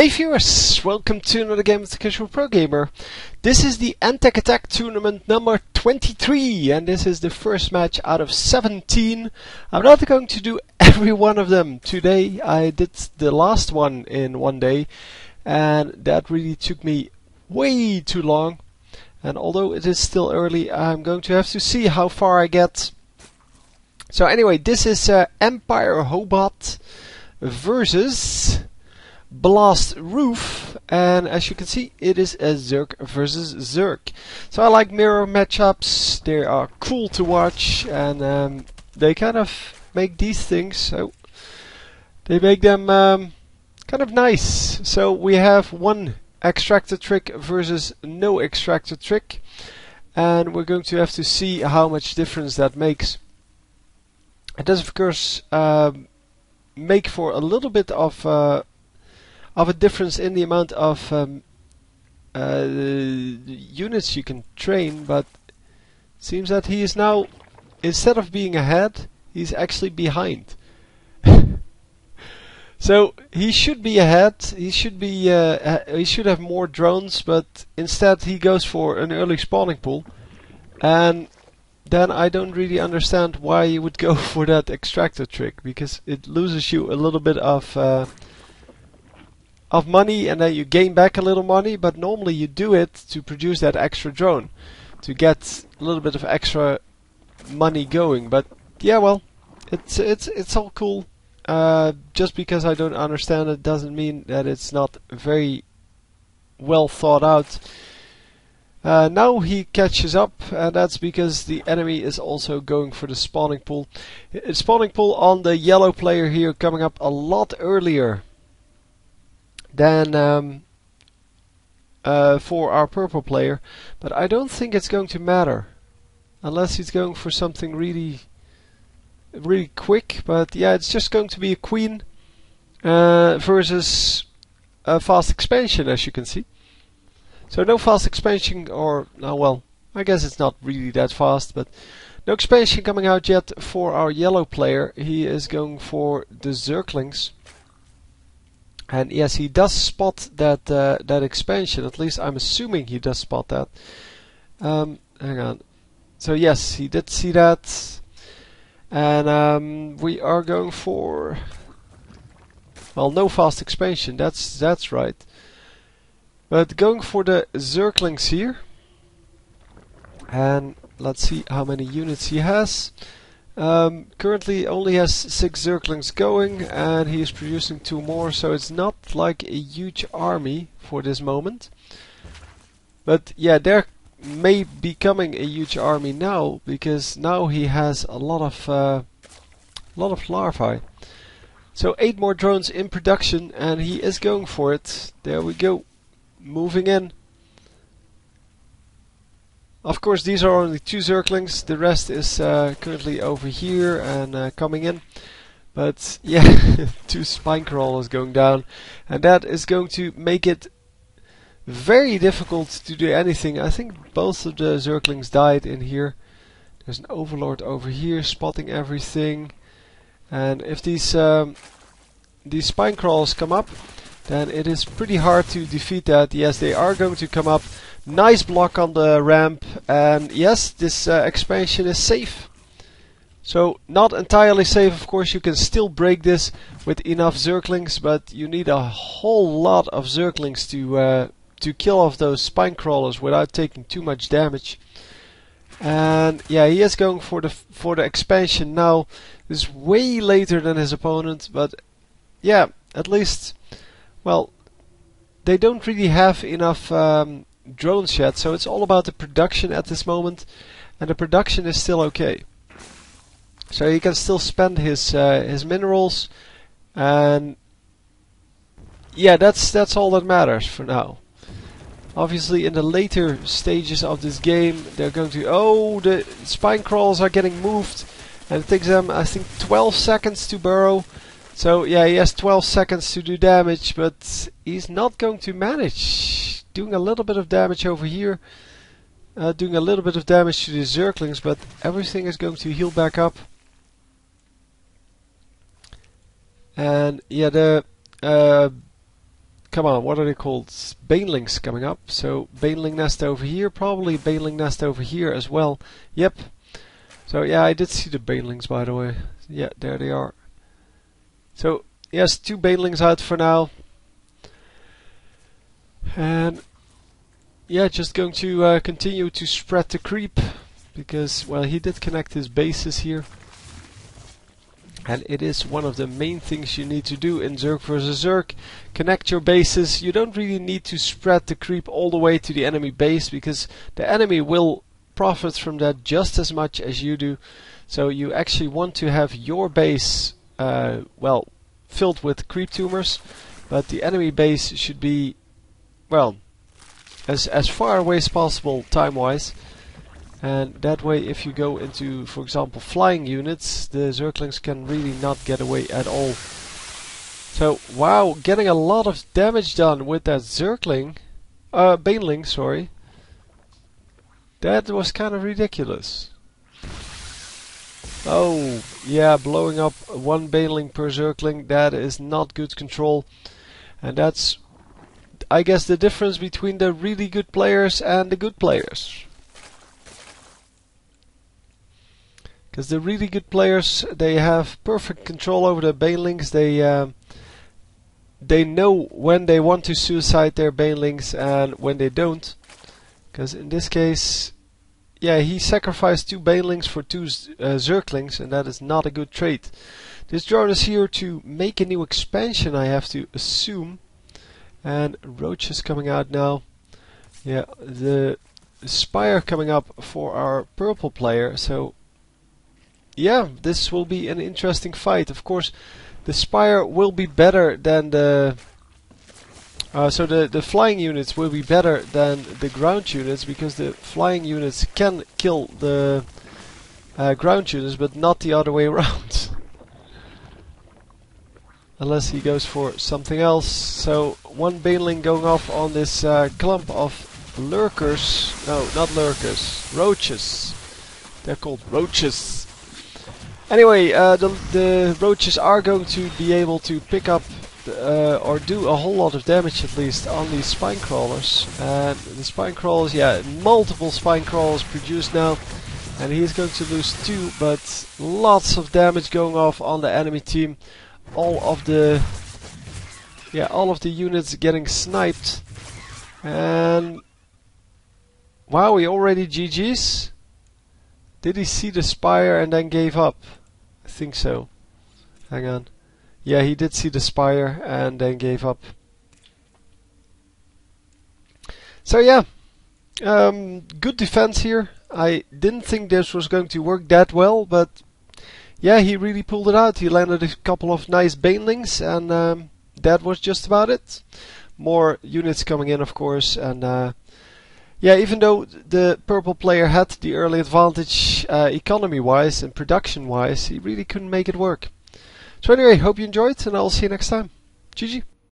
Hey viewers, welcome to another game of the Casual Pro Gamer. This is the Antec Attack Tournament number 23 and this is the first match out of 17. I'm not going to do every one of them today. I did the last one in one day and that really took me way too long. And although it is still early, I'm going to have to see how far I get. So anyway, this is Empirehobot versus BlastRoof, and as you can see, it is a Zerg versus Zerg. So I like mirror matchups. They are cool to watch, and they kind of make these things. So they make them kind of nice. So we have one extractor trick versus no extractor trick, and we're going to have to see how much difference that makes. It does, of course, make for a little bit of a difference in the amount of units you can train, but it seems that he is now, instead of being ahead, he's actually behind. So he should be ahead. He should be. He should have more drones, but instead he goes for an early spawning pool, and then I don't really understand why you would go for that extractor trick, because it loses you a little bit of money, and then you gain back a little money, but normally you do it to produce that extra drone to get a little bit of extra money going. But yeah, well, it's all cool. Just because I don't understand it doesn't mean that it's not very well thought out. Now he catches up, and that's because the enemy is also going for the spawning pool. Spawning pool on the yellow player here coming up a lot earlier than for our purple player, but I don't think it's going to matter unless he's going for something really quick. But yeah, it's just going to be a queen versus a fast expansion, as you can see. So no fast expansion, or well, I guess it's not really that fast, but no expansion coming out yet for our yellow player. He is going for the Zerglings. And yes, he does spot that that expansion. At least I'm assuming he does spot that. Hang on. So yes, he did see that. And we are going for, well, no fast expansion. That's right. But going for the Zerglings here. And let's see how many units he has. Currently only has 6 Zerglings going, and he is producing 2 more, so it's not like a huge army for this moment. But yeah, they're may becoming a huge army now, because now he has a lot of larvae. So 8 more drones in production, and he is going for it. There we go, moving in. Of course, these are only 2 Zerglings. The rest is currently over here and coming in. But yeah, 2 spine crawlers going down, and that is going to make it very difficult to do anything. I think both of the Zerglings died in here. There's an overlord over here spotting everything, and if these spine crawlers come up, then it is pretty hard to defeat that. Yes, they are going to come up. Nice block on the ramp, and yes, this expansion is safe. So not entirely safe, of course. You can still break this with enough Zerglings, but you need a whole lot of Zerglings to kill off those spine crawlers without taking too much damage. And yeah, he is going for the expansion now. This is way later than his opponent, but yeah, at least, well, they don't really have enough drones yet, so it's all about the production at this moment, and the production is still okay. So he can still spend his minerals, and yeah, that's all that matters for now. Obviously, in the later stages of this game, they're going to, oh, the spine crawlers are getting moved, and it takes them, I think, 12 seconds to burrow. So yeah, he has 12 seconds to do damage, but he's not going to manage. Doing a little bit of damage over here, doing a little bit of damage to the Zerglings, but everything is going to heal back up. And yeah, the come on, what are they called? Banelings coming up. So baneling nest over here, probably baneling nest over here as well. Yep. So yeah, I did see the banelings, by the way. Yeah, there they are. So yes, 2 banelings out for now. And yeah, just going to continue to spread the creep, because, well, he did connect his bases here. And it is one of the main things you need to do in Zerg vs Zerg. Connect your bases. You don't really need to spread the creep all the way to the enemy base, because the enemy will profit from that just as much as you do. So you actually want to have your base, well, filled with creep tumors, but the enemy base should be, well, as far away as possible time-wise. And that way, if you go into, for example, flying units, the Zerglings can really not get away at all. So, wow, getting a lot of damage done with that Zergling, Baneling, sorry. That was kind of ridiculous. Oh, yeah, blowing up 1 Baneling per Zergling, that is not good control. And that's, I guess, the difference between the really good players and the good players. Because the really good players, they have perfect control over their banelings. They know when they want to suicide their banelings and when they don't. Because in this case, yeah, he sacrificed 2 banelings for 2 Zerglings, and that is not a good trait. This drone is here to make a new expansion, I have to assume. And Roach is coming out now. Yeah, the Spire coming up for our purple player. So yeah, this will be an interesting fight. Of course, the Spire will be better than the... so the flying units will be better than the ground units, because the flying units can kill the ground units, but not the other way around. Unless he goes for something else. So 1 baneling going off on this clump of lurkers. No, not lurkers. Roaches. They're called roaches. Anyway, the roaches are going to be able to pick up or do a whole lot of damage, at least, on these spine crawlers. And the spine crawlers, yeah, multiple spine crawlers produced now, and he's going to lose 2, but lots of damage going off on the enemy team. All of the units getting sniped, and wow, he already GG's. Did he see the Spire and then gave up? I think so. Hang on. Yeah, he did see the Spire and then gave up. So yeah, good defense here. I didn't think this was going to work that well, but yeah, he really pulled it out. He landed a couple of nice banelings, and that was just about it. More units coming in, of course, and yeah, even though the purple player had the early advantage economy-wise and production-wise, he really couldn't make it work. So anyway, hope you enjoyed, and I'll see you next time. GG.